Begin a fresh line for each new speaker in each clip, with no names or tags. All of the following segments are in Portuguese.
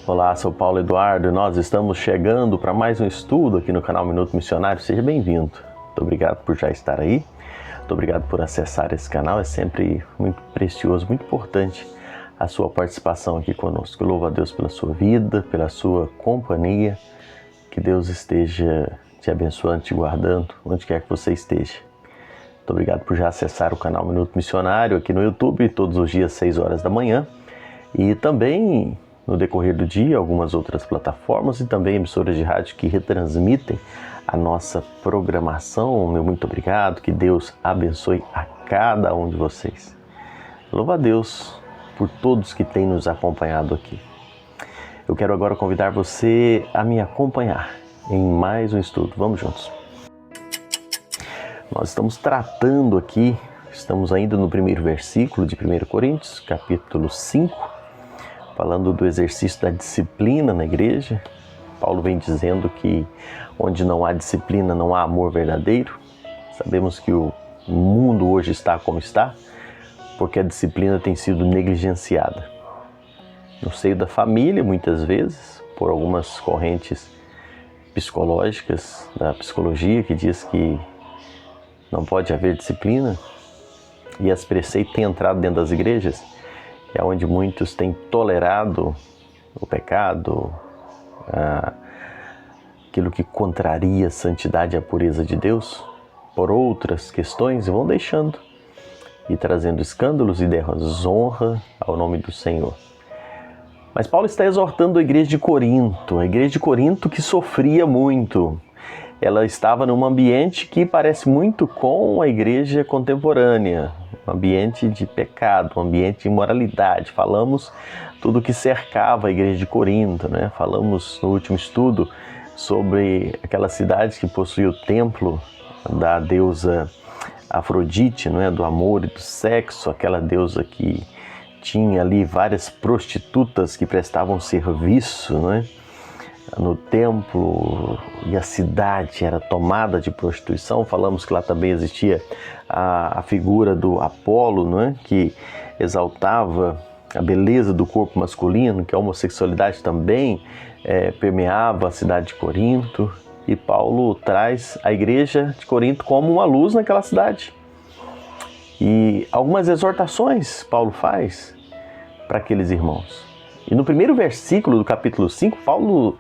Olá, sou Paulo Eduardo e nós estamos chegando para mais um estudo aqui no canal Minuto Missionário. Seja bem-vindo. Muito obrigado por já estar aí. Muito obrigado por acessar esse canal. É sempre muito precioso, muito importante a sua participação aqui conosco. Eu louvo a Deus pela sua vida, pela sua companhia. Que Deus esteja te abençoando, te guardando, onde quer que você esteja. Muito obrigado por já acessar o canal Minuto Missionário aqui no YouTube, todos os dias, 6 horas da manhã. E também, no decorrer do dia, algumas outras plataformas e também emissoras de rádio que retransmitem a nossa programação. Meu muito obrigado, que Deus abençoe a cada um de vocês. Louvo a Deus por todos que têm nos acompanhado aqui. Eu quero agora convidar você a me acompanhar em mais um estudo. Vamos juntos. Nós estamos tratando aqui, estamos ainda no primeiro versículo de 1 Coríntios, capítulo 5, falando do exercício da disciplina na igreja. Paulo vem dizendo que onde não há disciplina não há amor verdadeiro. Sabemos que o mundo hoje está como está, porque a disciplina tem sido negligenciada. No seio da família, muitas vezes, por algumas correntes psicológicas da psicologia que diz que não pode haver disciplina, e esse preceito tem entrado dentro das igrejas, que é onde muitos têm tolerado o pecado, aquilo que contraria a santidade e a pureza de Deus, por outras questões, e vão deixando e trazendo escândalos e desonra ao nome do Senhor. Mas Paulo está exortando a igreja de Corinto que sofria muito. Ela estava num ambiente que parece muito com a igreja contemporânea, um ambiente de pecado, um ambiente de imoralidade. Falamos tudo o que cercava a igreja de Corinto, né? Falamos no último estudo sobre aquela cidade que possuía o templo da deusa Afrodite, não é? Do amor e do sexo, aquela deusa que tinha ali várias prostitutas que prestavam serviço, não é? No templo, e a cidade era tomada de prostituição. Falamos que lá também existia a figura do Apolo, não é? Que exaltava a beleza do corpo masculino, que a homossexualidade também permeava a cidade de Corinto. E Paulo traz a igreja de Corinto como uma luz naquela cidade. E algumas exortações Paulo faz para aqueles irmãos. E no primeiro versículo do capítulo 5, Paulo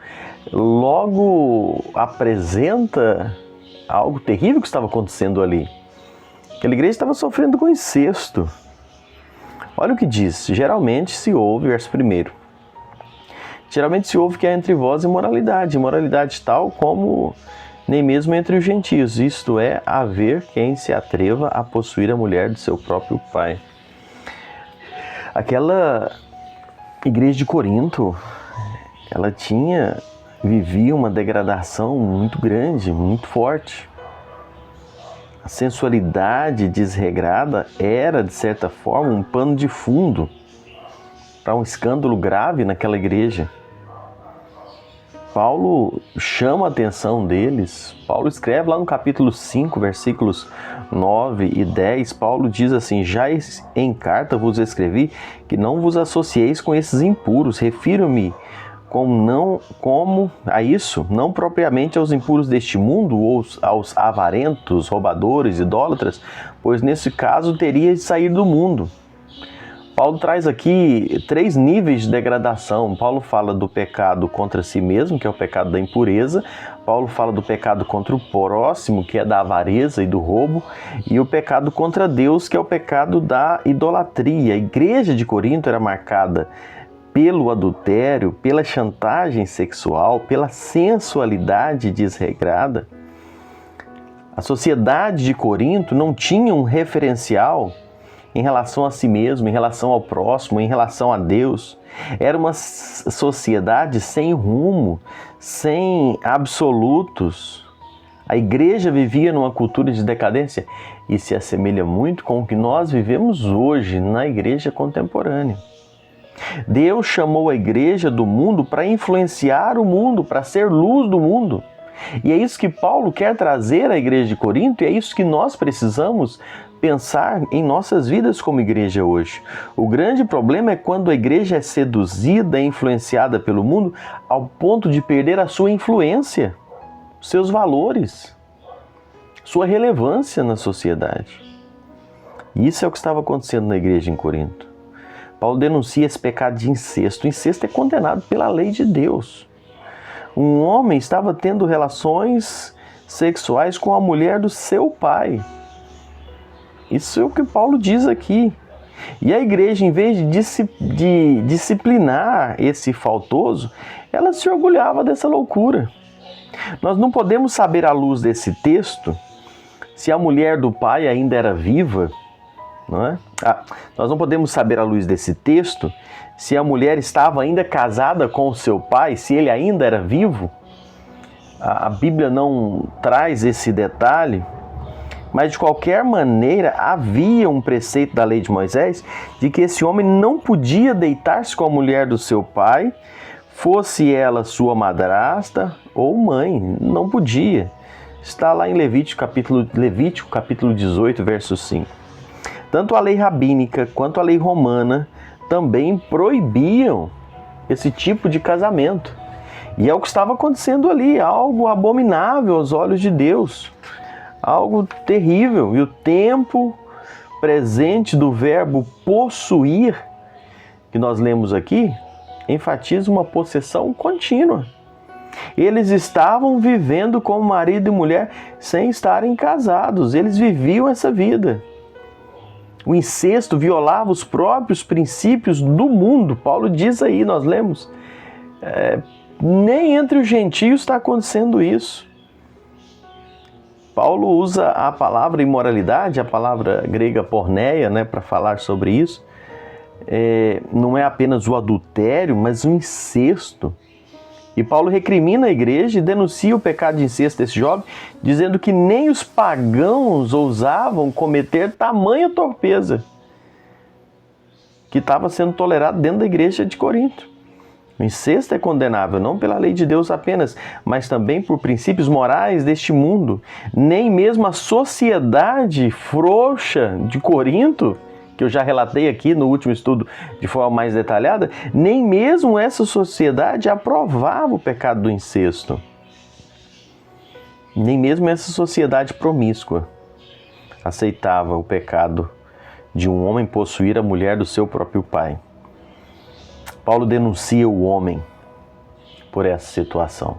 logo apresenta algo terrível que estava acontecendo ali. Aquela igreja estava sofrendo com incesto. Olha o que diz: geralmente se ouve, verso 1, geralmente se ouve que há entre vós imoralidade tal como nem mesmo entre os gentios, isto é, haver quem se atreva a possuir a mulher de seu próprio pai. Aquela igreja de Corinto, ela vivia uma degradação muito grande, muito forte. A sensualidade desregrada era, de certa forma, um pano de fundo para um escândalo grave naquela igreja. Paulo chama a atenção deles. Paulo escreve lá no capítulo 5, versículos 9 e 10, Paulo diz assim: já em carta vos escrevi que não vos associeis com esses impuros. Refiro-me como a isso, não propriamente aos impuros deste mundo ou aos avarentos, roubadores, idólatras, pois nesse caso teria de sair do mundo. Paulo traz aqui 3 níveis de degradação. Paulo fala do pecado contra si mesmo, que é o pecado da impureza. Paulo fala do pecado contra o próximo, que é da avareza e do roubo. E o pecado contra Deus, que é o pecado da idolatria. A igreja de Corinto era marcada pelo adultério, pela chantagem sexual, pela sensualidade desregrada. A sociedade de Corinto não tinha um referencial em relação a si mesmo, em relação ao próximo, em relação a Deus. Era uma sociedade sem rumo, sem absolutos. A igreja vivia numa cultura de decadência e se assemelha muito com o que nós vivemos hoje na igreja contemporânea. Deus chamou a igreja do mundo para influenciar o mundo, para ser luz do mundo. E é isso que Paulo quer trazer à igreja de Corinto, e é isso que nós precisamos pensar em nossas vidas como igreja hoje. O grande problema é quando a igreja é seduzida e influenciada pelo mundo ao ponto de perder a sua influência, seus valores, sua relevância na sociedade. E isso é o que estava acontecendo na igreja em Corinto. Paulo denuncia esse pecado de incesto. O incesto é condenado pela lei de Deus. Um homem estava tendo relações sexuais com a mulher do seu pai. Isso é o que Paulo diz aqui. E a igreja, em vez de disciplinar esse faltoso, ela se orgulhava dessa loucura. Nós não podemos saber à luz desse texto se a mulher do pai ainda era viva, não é? Nós não podemos saber à luz desse texto se a mulher estava ainda casada com o seu pai, se ele ainda era vivo. A Bíblia não traz esse detalhe, mas de qualquer maneira havia um preceito da lei de Moisés de que esse homem não podia deitar-se com a mulher do seu pai, fosse ela sua madrasta ou mãe, não podia. Está lá em Levítico capítulo 18, verso 5. Tanto a lei rabínica quanto a lei romana também proibiam esse tipo de casamento. E é o que estava acontecendo ali, algo abominável aos olhos de Deus, algo terrível. E o tempo presente do verbo possuir, que nós lemos aqui, enfatiza uma possessão contínua. Eles estavam vivendo como marido e mulher sem estarem casados, eles viviam essa vida. O incesto violava os próprios princípios do mundo. Paulo diz aí, nós lemos, nem entre os gentios está acontecendo isso. Paulo usa a palavra imoralidade, a palavra grega porneia, para falar sobre isso. Não é apenas o adultério, mas o incesto. E Paulo recrimina a igreja e denuncia o pecado de incesto desse jovem, dizendo que nem os pagãos ousavam cometer tamanha torpeza que estava sendo tolerado dentro da igreja de Corinto. O incesto é condenável não pela lei de Deus apenas, mas também por princípios morais deste mundo. Nem mesmo a sociedade frouxa de Corinto, que eu já relatei aqui no último estudo de forma mais detalhada, nem mesmo essa sociedade aprovava o pecado do incesto. Nem mesmo essa sociedade promíscua aceitava o pecado de um homem possuir a mulher do seu próprio pai. Paulo denuncia o homem por essa situação.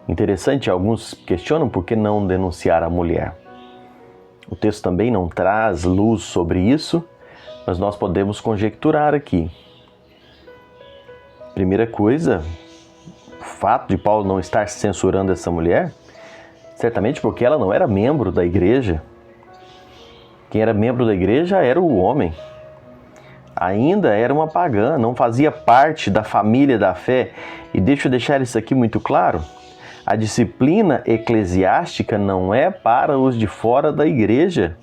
Interessante, alguns questionam por que não denunciar a mulher. O texto também não traz luz sobre isso, mas nós podemos conjecturar aqui. Primeira coisa, o fato de Paulo não estar censurando essa mulher, certamente porque ela não era membro da igreja. Quem era membro da igreja era o homem. Ainda era uma pagã, não fazia parte da família da fé. E deixa eu deixar isso aqui muito claro. A disciplina eclesiástica não é para os de fora da igreja.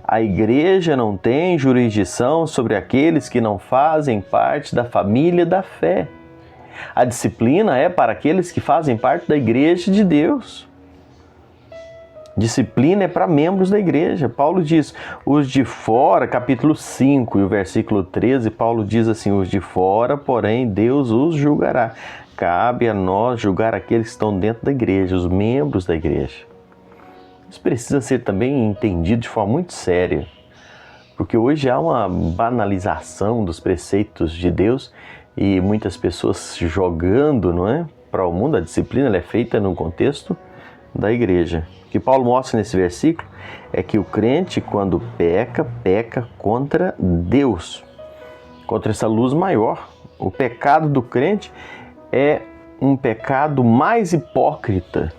A igreja não tem jurisdição sobre aqueles que não fazem parte da família da fé. A disciplina é para aqueles que fazem parte da igreja de Deus. Disciplina é para membros da igreja. Paulo diz, os de fora, capítulo 5 e o versículo 13, Paulo diz assim, os de fora, porém, Deus os julgará. Cabe a nós julgar aqueles que estão dentro da igreja, os membros da igreja. Isso precisa ser também entendido de forma muito séria, porque hoje há uma banalização dos preceitos de Deus e muitas pessoas jogando, para o mundo. A disciplina ela é feita no contexto da igreja. O que Paulo mostra nesse versículo é que o crente, quando peca contra Deus, contra essa luz maior. O pecado do crente é um pecado mais hipócrita,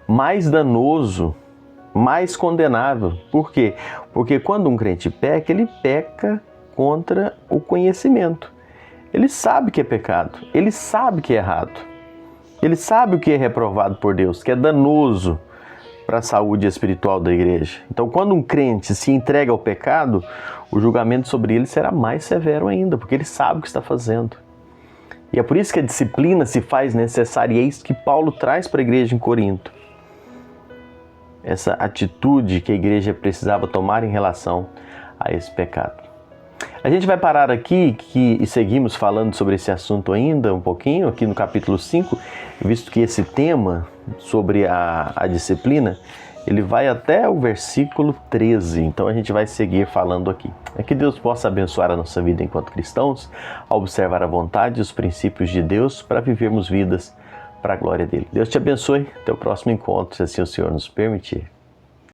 mais danoso, mais condenável. Por quê? Porque quando um crente peca, ele peca contra o conhecimento. Ele sabe que é pecado, ele sabe que é errado, ele sabe o que é reprovado por Deus, que é danoso para a saúde espiritual da igreja. Então, quando um crente se entrega ao pecado, o julgamento sobre ele será mais severo ainda, porque ele sabe o que está fazendo. E é por isso que a disciplina se faz necessária, e é isso que Paulo traz para a igreja em Corinto. essa atitude que a igreja precisava tomar em relação a esse pecado. A gente vai parar aqui e seguimos falando sobre esse assunto ainda um pouquinho, aqui no capítulo 5, visto que esse tema sobre a disciplina, ele vai até o versículo 13, então a gente vai seguir falando aqui. É que Deus possa abençoar a nossa vida enquanto cristãos, a observar a vontade e os princípios de Deus para vivermos vidas para a glória dele. Deus te abençoe, até o próximo encontro, se assim o Senhor nos permitir.